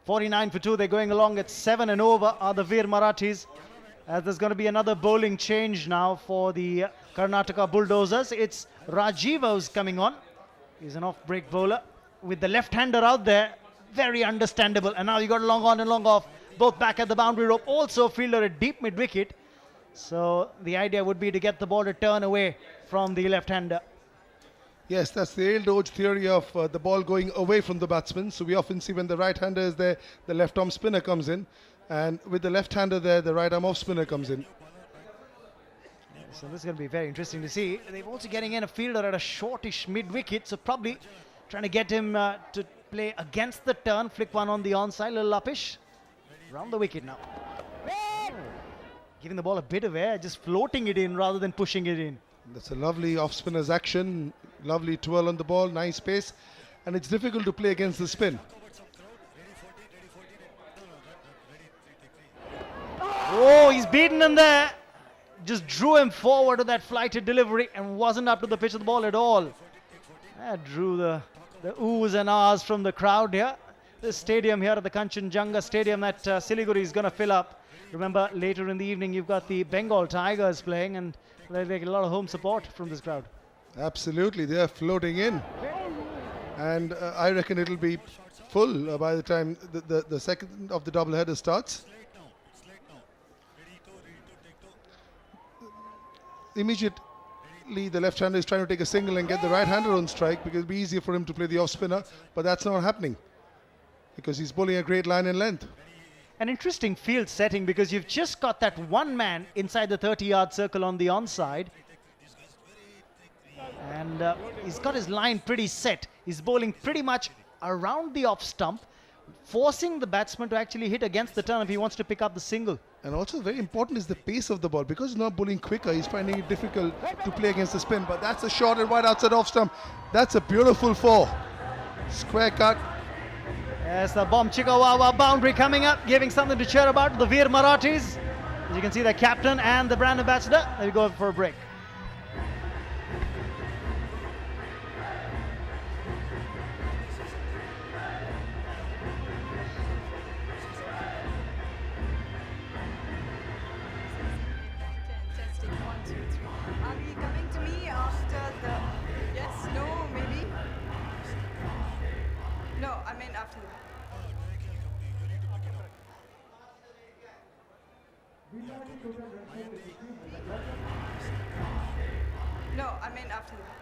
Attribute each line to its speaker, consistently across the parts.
Speaker 1: 49 for 2. They're going along at 7 and over are the Veer Marathis. As there's going to be another bowling change now for the Karnataka Bulldozers. It's Rajiva who's coming on. He's an off-break bowler with the left-hander out there. Very understandable. And now you got long on and long off. Both back at the boundary rope. Also fielder at deep mid-wicket. So the idea would be to get the ball to turn away from the left-hander.
Speaker 2: Yes, that's the age-old theory of the ball going away from the batsman. So we often see when the right-hander is there, the left-arm spinner comes in. And with the left-hander there, the right-arm off-spinner comes in.
Speaker 1: So this is going to be very interesting to see. They're also getting in a fielder at a shortish mid-wicket. So probably trying to get him to play against the turn. Flick one on the onside, a little uppish. Round the wicket now. Giving the ball a bit of air, just floating it in rather than pushing it in.
Speaker 2: That's a lovely off-spinner's action. Lovely twirl on the ball, nice pace. And it's difficult to play against the spin.
Speaker 1: Oh, he's beaten him there. Just drew him forward to that flighted delivery and wasn't up to the pitch of the ball at all. That drew the oohs and ahs from the crowd here. This stadium here at the Kanchenjunga Stadium that Siliguri is going to fill up. Remember, later in the evening, you've got the Bengal Tigers playing, and they'll get a lot of home support from this crowd.
Speaker 2: Absolutely, they're floating in. And I reckon it'll be full by the time the second of the doubleheader starts. Immediately, the left-hander is trying to take a single and get the right-hander on strike because it'll be easier for him to play the off-spinner, but that's not happening because he's bowling a great line and length.
Speaker 1: An interesting field setting because you've just got that one man inside the 30-yard circle on the onside. And he's got his line pretty set. He's bowling pretty much around the off stump, forcing the batsman to actually hit against the turn if he wants to pick up the single.
Speaker 2: And also very important is the pace of the ball. Because he's not bowling quicker, he's finding it difficult to play against the spin. But that's a shot and right outside off stump. That's a beautiful four. Square cut.
Speaker 1: Yes, the bomb Chikawawa boundary coming up, giving something to cheer about to the Veer Marathis. As you can see, the captain and the brand ambassador. There we go for a break.
Speaker 3: No, I meant after that.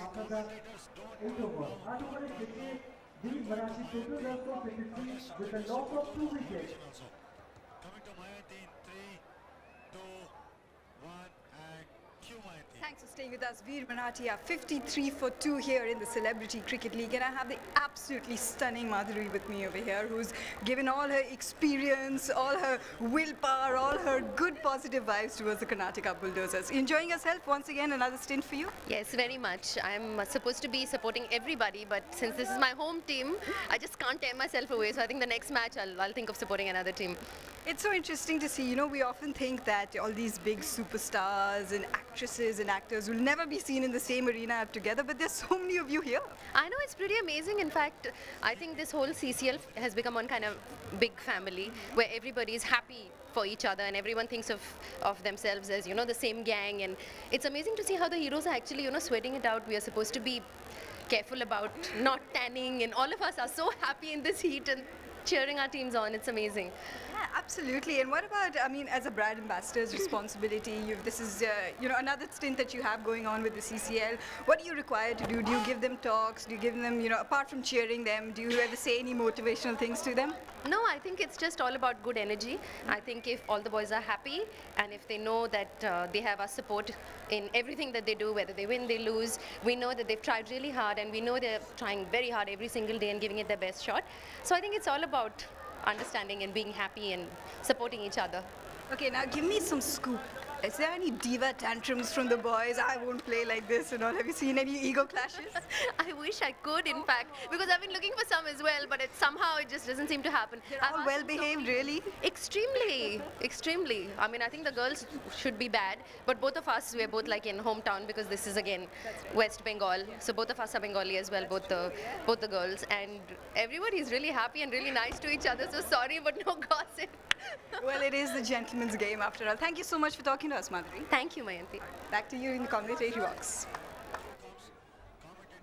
Speaker 4: After that, 8 over. Article 58, Veer Marathi total runs for 53 with a loss of 2 wickets.
Speaker 3: Thanks for staying with us. Veer Marathi are 53 for 2 here in the Celebrity Cricket League. And I have the absolutely stunning Madhuri with me over here, who's given all her experience, all her willpower, all her good positive vibes towards the Karnataka Bulldozers. Enjoying yourself once again, another stint for you?
Speaker 5: Yes, very much. I'm supposed to be supporting everybody, but since this is my home team, I just can't tear myself away. So I think the next match, I'll think of supporting another team.
Speaker 3: It's so interesting to see, you know, we often think that all these big superstars and actresses and actors will never be seen in the same arena together, but there's so many of you here.
Speaker 5: I know, it's pretty amazing. In fact, I think this whole CCL has become one kind of big family where everybody is happy for each other and everyone thinks of themselves as, you know, the same gang. And it's amazing to see how the heroes are actually, you know, sweating it out. We are supposed to be careful about not tanning, and all of us are so happy in this heat and cheering our teams on. It's amazing.
Speaker 3: Yeah, absolutely. And what about, I mean, as a brand ambassador's responsibility, this is, you know, another stint that you have going on with the CCL. What do you require to do? Do you give them talks? Do you give them, you know, apart from cheering them, do you ever say any motivational things to them?
Speaker 5: No, I think it's just all about good energy. I think if all the boys are happy and if they know that they have our support in everything that they do, whether they win, they lose, we know that they've tried really hard and we know they're trying very hard every single day and giving it their best shot. So I think it's all about understanding and being happy and supporting each other.
Speaker 3: Okay, now give me some scoop. Is there any diva tantrums from the boys? I won't play like this and all. Have you seen any ego clashes?
Speaker 5: I wish I could, in fact, because I've been looking for some as well, but somehow it just doesn't seem to happen. I've
Speaker 3: All
Speaker 5: asked
Speaker 3: well
Speaker 5: them so
Speaker 3: behaved,
Speaker 5: many-
Speaker 3: really?
Speaker 5: Extremely, extremely. I mean, I think the girls should be bad, but both of us, we're both like in hometown because this is again West Bengal. So both of us are Bengali as well, both the girls, and everybody is really happy and really nice to each other. So sorry, but no gossip.
Speaker 3: Well, it is the gentleman's game after all. Thank you so much for talking to us, Madhuri.
Speaker 5: Thank you, Mayanti.
Speaker 3: Back to you in the commentary box.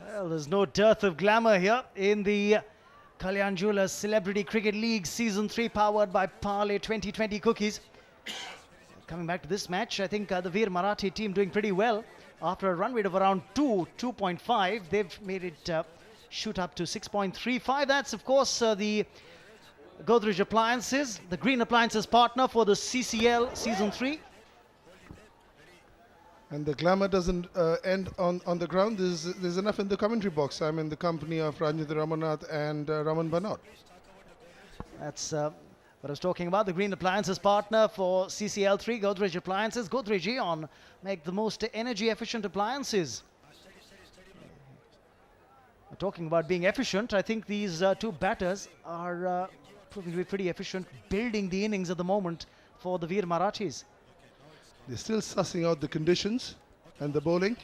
Speaker 1: Well, there's no dearth of glamour here in the Kalyan Jewelers Celebrity Cricket League Season 3 powered by Parle 2020 Cookies. Coming back to this match, I think the Veer Marathi team doing pretty well. After a run rate of around 2.5, they've made it shoot up to 6.35. That's, of course, the Godrej Appliances, the Green Appliances partner for the CCL Season 3.
Speaker 2: And the glamour doesn't end on the ground. There's enough in the commentary box. I'm in the company of Ranjit Ramanath and Raman Banot.
Speaker 1: That's what I was talking about. The Green Appliances partner for CCL 3, Godrej Appliances. Godrej Eon make the most energy efficient appliances. Talking about being efficient, I think these two batters are proving to be pretty efficient, building the innings at the moment for the Veer Marathis.
Speaker 2: They're still sussing out the conditions and the bowling.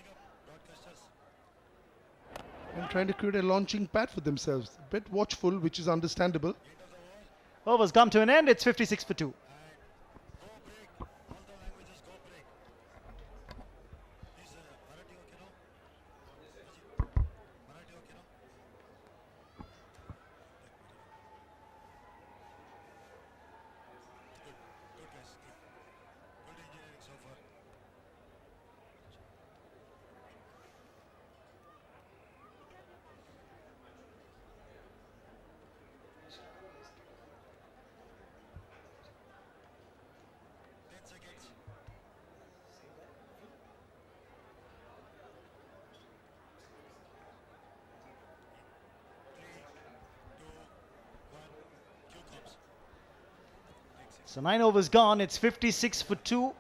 Speaker 2: And trying to create a launching pad for themselves. A bit watchful, which is understandable.
Speaker 1: Overs come to an end. It's 56 for 2. So 9 overs gone. It's 56 for 2.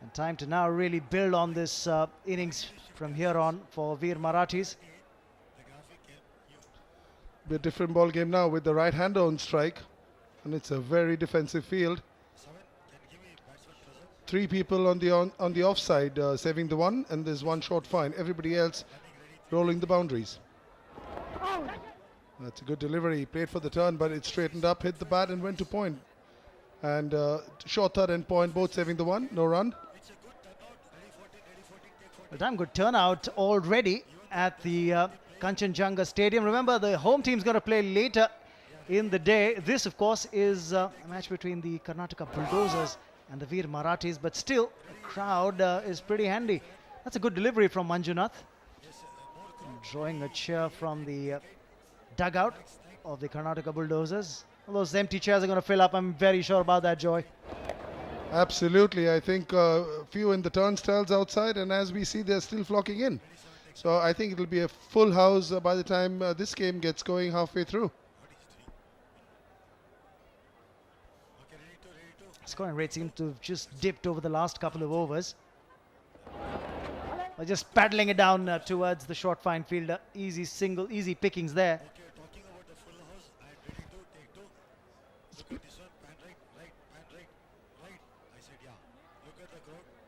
Speaker 1: And time to now really build on this innings from here on for Veer Marathis.
Speaker 2: A different ball game now with the right hander on strike. And it's a very defensive field. 3 people on the offside saving the one, and there's one short fine. Everybody else rolling the boundaries. That's a good delivery. He played for the turn, but it straightened up, hit the bat, and went to point. And short third and point, both saving the one. No run.
Speaker 1: A damn good turnout already at the Kanchenjunga Stadium. Remember, the home team's going to play later in the day. This, of course, is a match between the Karnataka Bulldozers and the Veer Marathis, but still, the crowd is pretty handy. That's a good delivery from Manjunath. Drawing a cheer from the dugout of the Karnataka Bulldozers. All those empty chairs are going to fill up. I'm very sure about that, Joy.
Speaker 2: Absolutely. I think a few in the turnstiles outside, and as we see, they're still flocking in. So I think it'll be a full house by the time this game gets going halfway through.
Speaker 1: Scoring rate seems to have just dipped over the last couple of overs. They're just paddling it down towards the short fine fielder. Easy pickings there.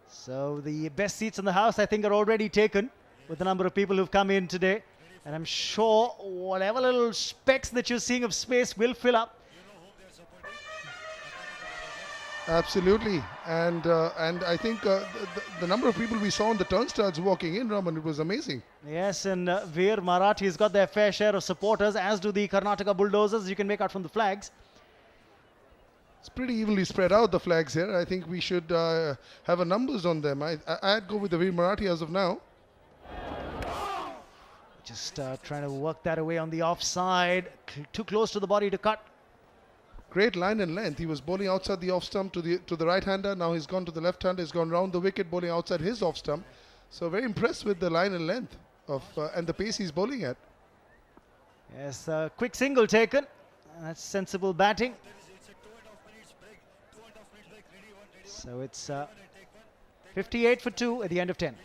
Speaker 1: So the best seats in the house, I think, are already taken with the number of people who've come in today. And I'm sure whatever little specks that you're seeing of space will fill up.
Speaker 2: Absolutely, and I think the number of people we saw on the turnstiles walking in, Raman, it was amazing.
Speaker 1: Yes, and Veer Marathi has got their fair share of supporters, as do the Karnataka Bulldozers. You can make out from the flags.
Speaker 2: It's pretty evenly spread out, the flags here. I think we should have a numbers on them. I'd go with the Veer Marathi as of now.
Speaker 1: Just trying to work that away on the offside. Too close to the body to cut.
Speaker 2: Great line and length. He was bowling outside the off stump to the right hander. Now he's gone to the left hander. He's gone round the wicket, bowling outside his off stump. So very impressed with the line and length of and the pace he's bowling at.
Speaker 1: Yes, quick single taken. That's sensible batting. So it's 58 for 2 at the end of 10.